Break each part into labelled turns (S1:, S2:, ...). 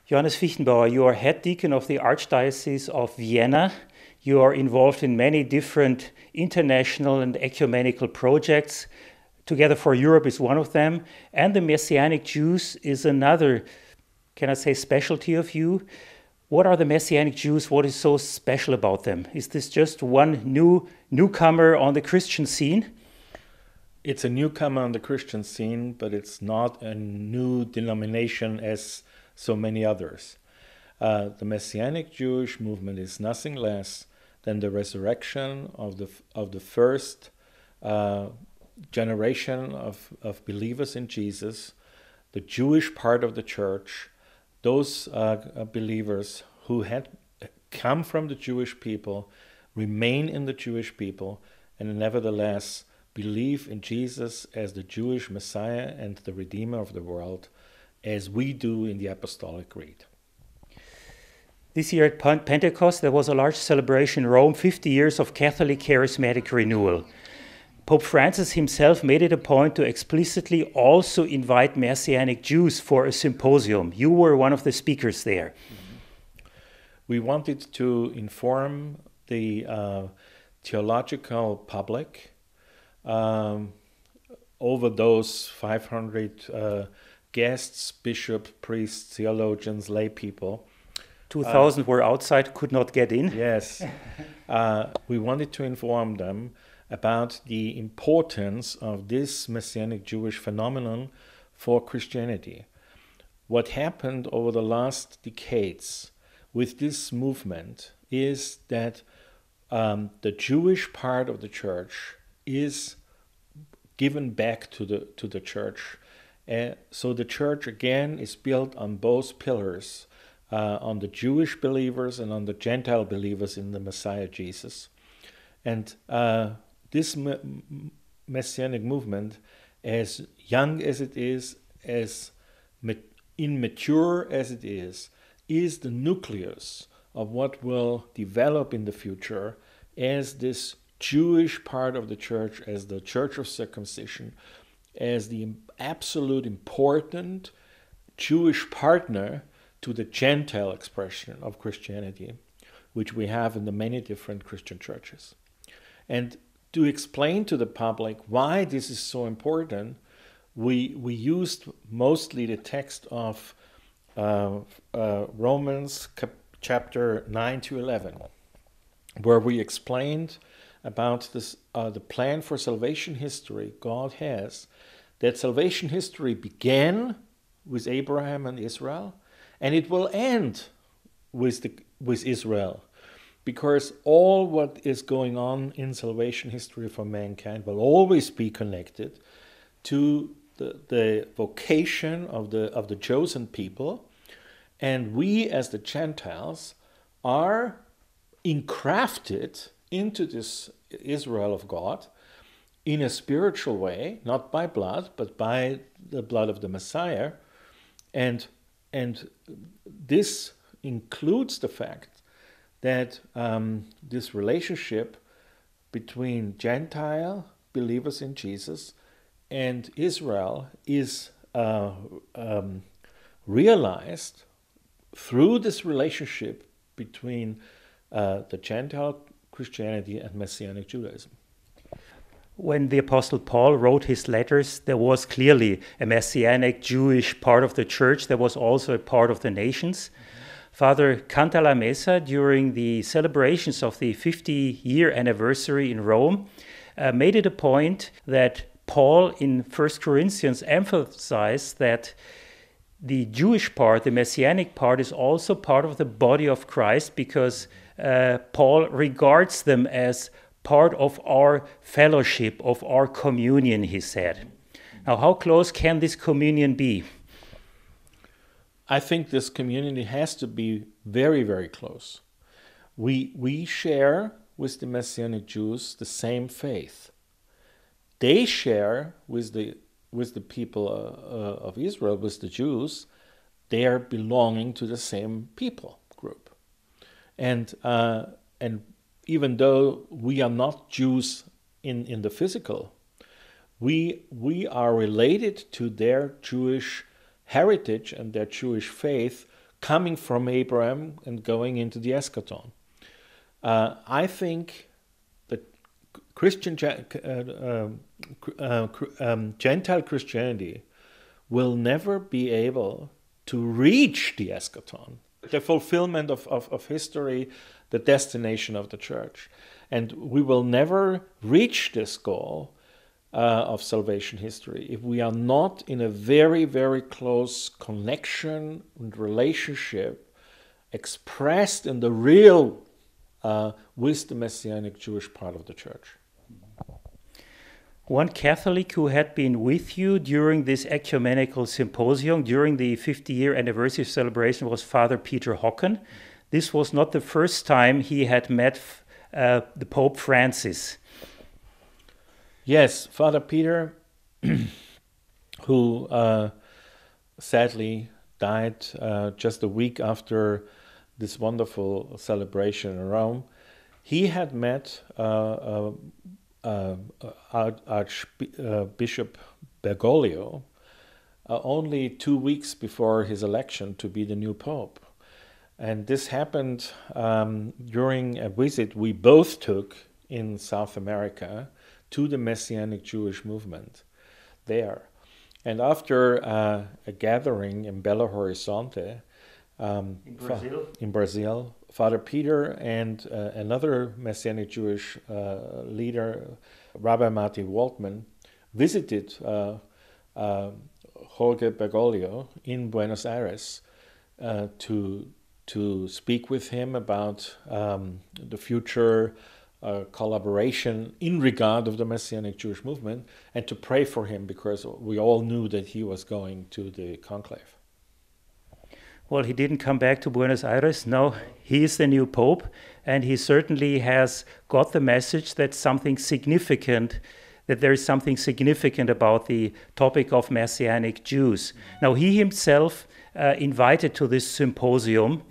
S1: Johannes Fichtenbauer, you are head deacon of the Archdiocese of Vienna. You are involved in many different international and ecumenical projects. Together for Europe is one of them. And the Messianic Jews is another, can I say, specialty of you. What are the Messianic Jews? What is so special about them? Is this just one newcomer on the Christian scene?
S2: It's a newcomer on the Christian scene, but it's not a new denomination as so many others. The Messianic Jewish movement is nothing less than the resurrection of the first generation of believers in Jesus, the Jewish part of the church, those believers who had come from the Jewish people, remain in the Jewish people, and nevertheless believe in Jesus as the Jewish Messiah and the Redeemer of the world, as we do in the Apostolic Creed.
S1: This year at Pentecost, there was a large celebration in Rome, 50 years of Catholic charismatic renewal. Pope Francis himself made it a point to explicitly also invite Messianic Jews for a symposium. You were one of the speakers there.
S2: We wanted to inform the theological public over those 500 guests, bishops, priests, theologians, lay people.
S1: 2,000 were outside, could not get in.
S2: Yes. We wanted to inform them about the importance of this Messianic Jewish phenomenon for Christianity. What happened over the last decades with this movement is that the Jewish part of the church is given back to the church. So the church again is built on both pillars, on the Jewish believers and on the Gentile believers in the Messiah Jesus. And this Messianic movement, as young as it is, as immature as it is the nucleus of what will develop in the future as this Jewish part of the church, as the church of circumcision, as the absolute important Jewish partner to the Gentile expression of Christianity, which we have in the many different Christian churches. And to explain to the public why this is so important, we used mostly the text of Romans chapter 9 to 11, where we explained about this, the plan for salvation history God has, that salvation history began with Abraham and Israel, and it will end with Israel, because all what is going on in salvation history for mankind will always be connected to the vocation of the chosen people, and we as the Gentiles are engrafted into this Israel of God in a spiritual way, not by blood, but by the blood of the Messiah. And this includes the fact that this relationship between Gentile believers in Jesus and Israel is realized through this relationship between the Gentile Christianity and Messianic Judaism.
S1: When the Apostle Paul wrote his letters, there was clearly a Messianic Jewish part of the church. There was also a part of the nations. Father Cantalamessa, during the celebrations of the 50-year anniversary in Rome, made it a point that Paul in 1 Corinthians emphasized that the Jewish part, the Messianic part, is also part of the body of Christ, because Paul regards them as part of our fellowship, of our communion, he said. Now, how close can this communion be?
S2: I think this community has to be very, very close. We share with the Messianic Jews the same faith. They share with the people of Israel, with the Jews. They are belonging to the same people group, and even though we are not Jews in the physical, we are related to their Jewish heritage and their Jewish faith coming from Abraham and going into the eschaton. I think that Gentile Christianity will never be able to reach the eschaton, the fulfillment of history, the destination of the church. And we will never reach this goal of salvation history if we are not in a very, very close connection and relationship expressed in the real with the Messianic Jewish part of the church.
S1: One Catholic who had been with you during this ecumenical symposium, during the 50-year anniversary celebration, was Father Peter Hocken. This was not the first time he had met the Pope Francis.
S2: Yes, Father Peter, who sadly died just a week after this wonderful celebration in Rome, he had met Archbishop Bergoglio only 2 weeks before his election to be the new Pope. And this happened during a visit we both took in South America to the Messianic Jewish Movement there. And after a gathering in Belo Horizonte, in Brazil, Father Peter and another Messianic Jewish leader, Rabbi Martin Waltman, visited Jorge Bergoglio in Buenos Aires to speak with him about the future collaboration in regard of the Messianic Jewish Movement, and to pray for him because we all knew that he was going to the conclave.
S1: Well, he didn't come back to Buenos Aires. No, he is the new Pope, and he certainly has got the message that there is something significant about the topic of Messianic Jews. Now, he himself invited to this symposium.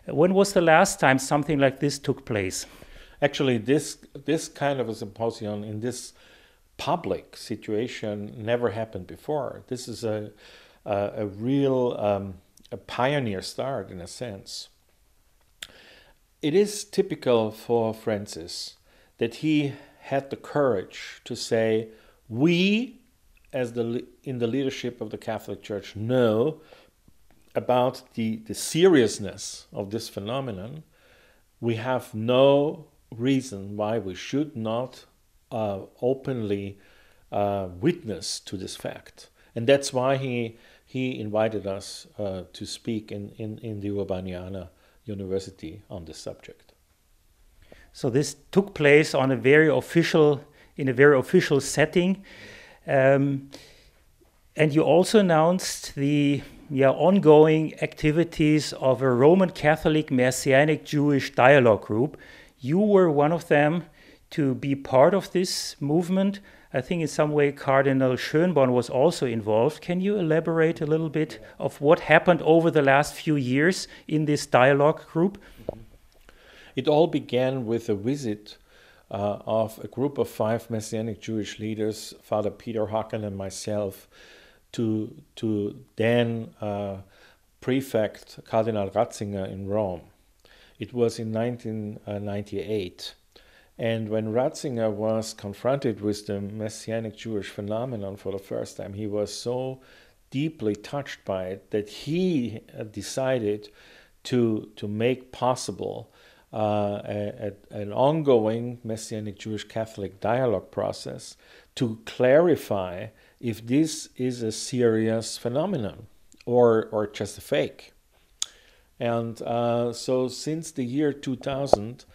S1: When was the last time something like this took place?
S2: Actually, this kind of a symposium in this public situation never happened before. This is a real a pioneer start in a sense. It is typical for Francis that he had the courage to say, we, as in the leadership of the Catholic Church, know about the seriousness of this phenomenon. We have no reason why we should not openly witness to this fact. And that's why he invited us to speak in the Urbaniana University on this subject.
S1: So this took place in a very official setting. And you also announced the ongoing activities of a Roman Catholic Messianic Jewish dialogue group. You were one of them to be part of this movement. I think in some way Cardinal Schönborn was also involved. Can you elaborate a little bit of what happened over the last few years in this dialogue group?
S2: It all began with a visit of a group of 5 Messianic Jewish leaders, Father Peter Hocken and myself, to then Prefect Cardinal Ratzinger in Rome. It was in 1998. And when Ratzinger was confronted with the Messianic Jewish phenomenon for the first time, he was so deeply touched by it that he decided to make possible an ongoing Messianic Jewish Catholic dialogue process to clarify if this is a serious phenomenon or just a fake. And so since the year 2000,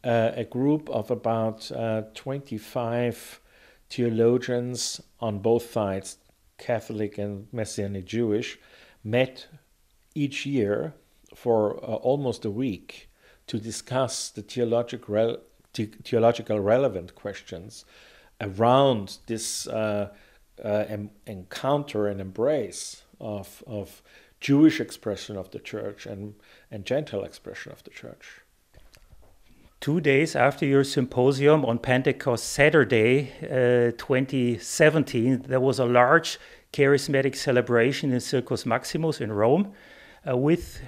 S2: a group of about 25 theologians on both sides, Catholic and Messianic Jewish, met each year for almost a week to discuss the theological relevant questions around this encounter and embrace of Jewish expression of the church and Gentile expression of the church.
S1: 2 days after your symposium on Pentecost Saturday 2017, there was a large charismatic celebration in Circus Maximus in Rome. with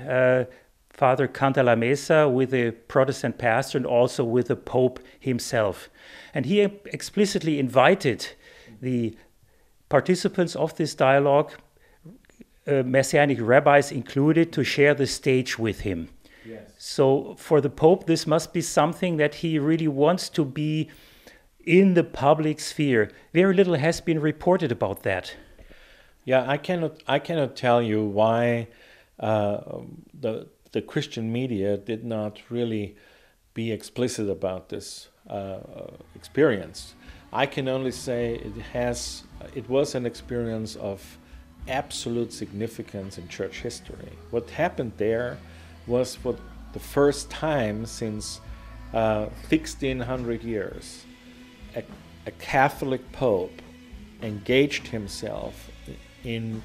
S1: Father Cantalamessa, with the Protestant pastor, and also with the Pope himself. And he explicitly invited the participants of this dialogue, Messianic rabbis included, to share the stage with him.
S2: Yes.
S1: So for the Pope, this must be something that he really wants to be in the public sphere. Very little has been reported about that.
S2: Yeah, I cannot tell you why the Christian media did not really be explicit about this experience. I can only say it was an experience of absolute significance in church history. What happened there was for the first time since 1600 years, a Catholic Pope engaged himself in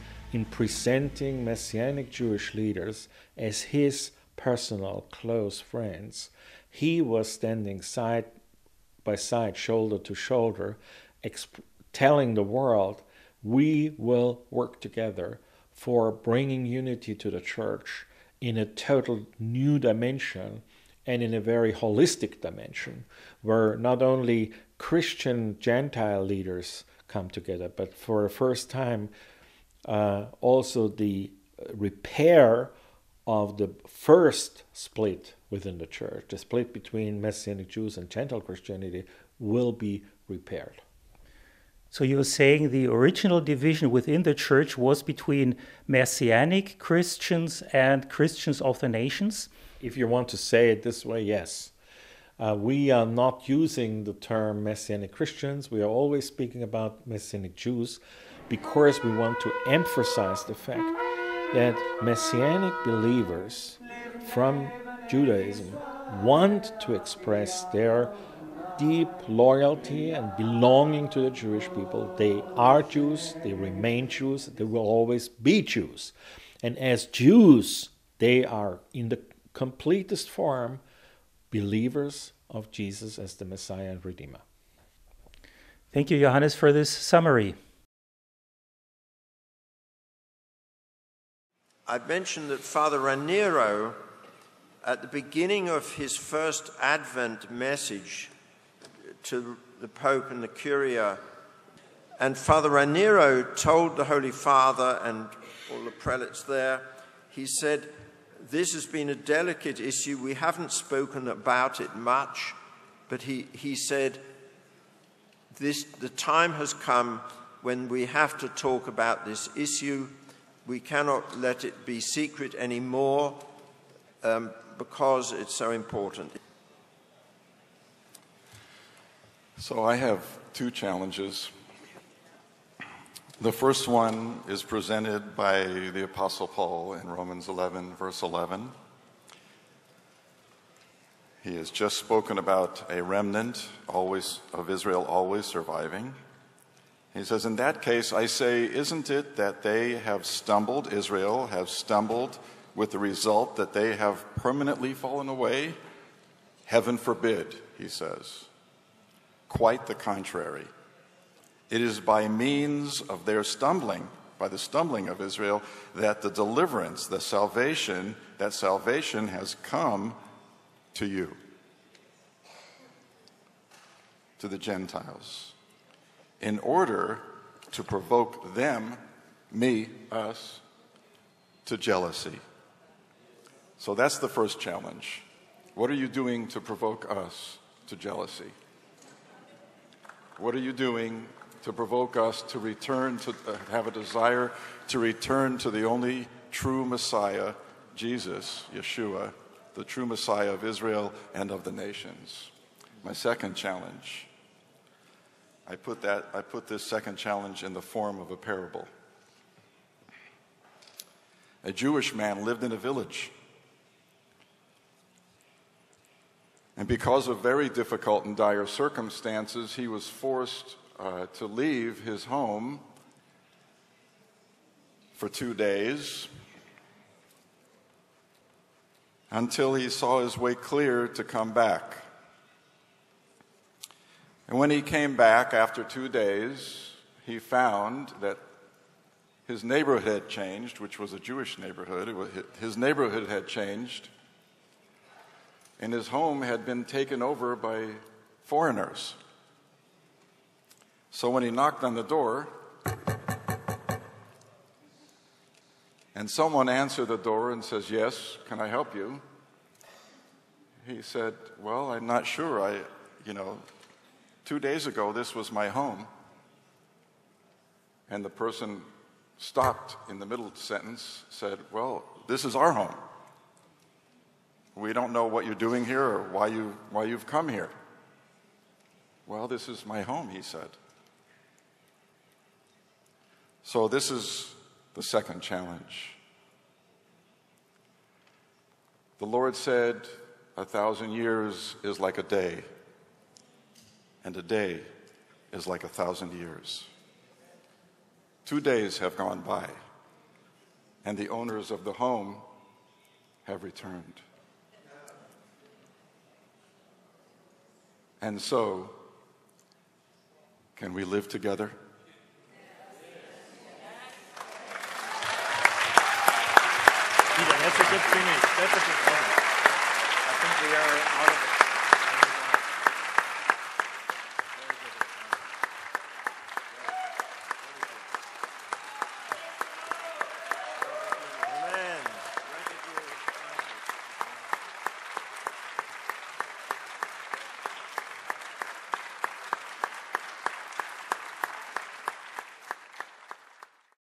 S2: presenting Messianic Jewish leaders as his personal close friends. He was standing side by side, shoulder to shoulder, telling the world, we will work together for bringing unity to the church in a total new dimension and in a very holistic dimension, where not only Christian Gentile leaders come together, but for the first time also the repair of the first split within the church, the split between Messianic Jews and Gentile Christianity, will be repaired.
S1: So you're saying the original division within the church was between Messianic Christians and Christians of the nations?
S2: If you want to say it this way, yes. We are not using the term Messianic Christians. We are always speaking about Messianic Jews because we want to emphasize the fact that Messianic believers from Judaism want to express their deep loyalty and belonging to the Jewish people. They are Jews, they remain Jews, they will always be Jews. And as Jews, they are in the completest form believers of Jesus as the Messiah and Redeemer.
S1: Thank you, Johannes, for this summary.
S3: I've mentioned that Father Raniero, at the beginning of his first Advent message to the Pope and the Curia, and Father Raniero told the Holy Father and all the prelates there, he said, this has been a delicate issue. We haven't spoken about it much, but he said, the time has come when we have to talk about this issue. We cannot let it be secret anymore because it's so important.
S4: So I have two challenges. The first one is presented by the Apostle Paul in Romans 11, verse 11. He has just spoken about a remnant always of Israel always surviving. He says, in that case, I say, isn't it that they have stumbled, Israel have stumbled, with the result that they have permanently fallen away? Heaven forbid, he says. Quite the contrary. It is by means of their stumbling, by the stumbling of Israel, that the deliverance, that salvation has come to you, to the Gentiles, in order to provoke them, me, us, to jealousy. So that's the first challenge. What are you doing to provoke us to jealousy? What are you doing to provoke us to return to have a desire to return to the only true Messiah, Jesus, Yeshua, the true Messiah of Israel and of the nations? My second challenge. I put this second challenge in the form of a parable. A Jewish man lived in a village. And because of very difficult and dire circumstances, he was forced to leave his home for 2 days until he saw his way clear to come back. And when he came back after 2 days, he found that his neighborhood had changed, which was a Jewish neighborhood. His neighborhood had changed, and his home had been taken over by foreigners. So when he knocked on the door, and someone answered the door and says, "Yes, can I help you?" He said, "Well, I'm not sure. 2 days ago, this was my home." And the person stopped in the middle of the sentence, said, "Well, this is our home. We don't know what you're doing here or why you've come here." "Well, this is my home," he said. So this is the second challenge. The Lord said, 1,000 years is like a day, and a day is like 1,000 years. 2 days have gone by, and the owners of the home have returned. And so, can we live together?
S2: That's a good finish. I think we are out of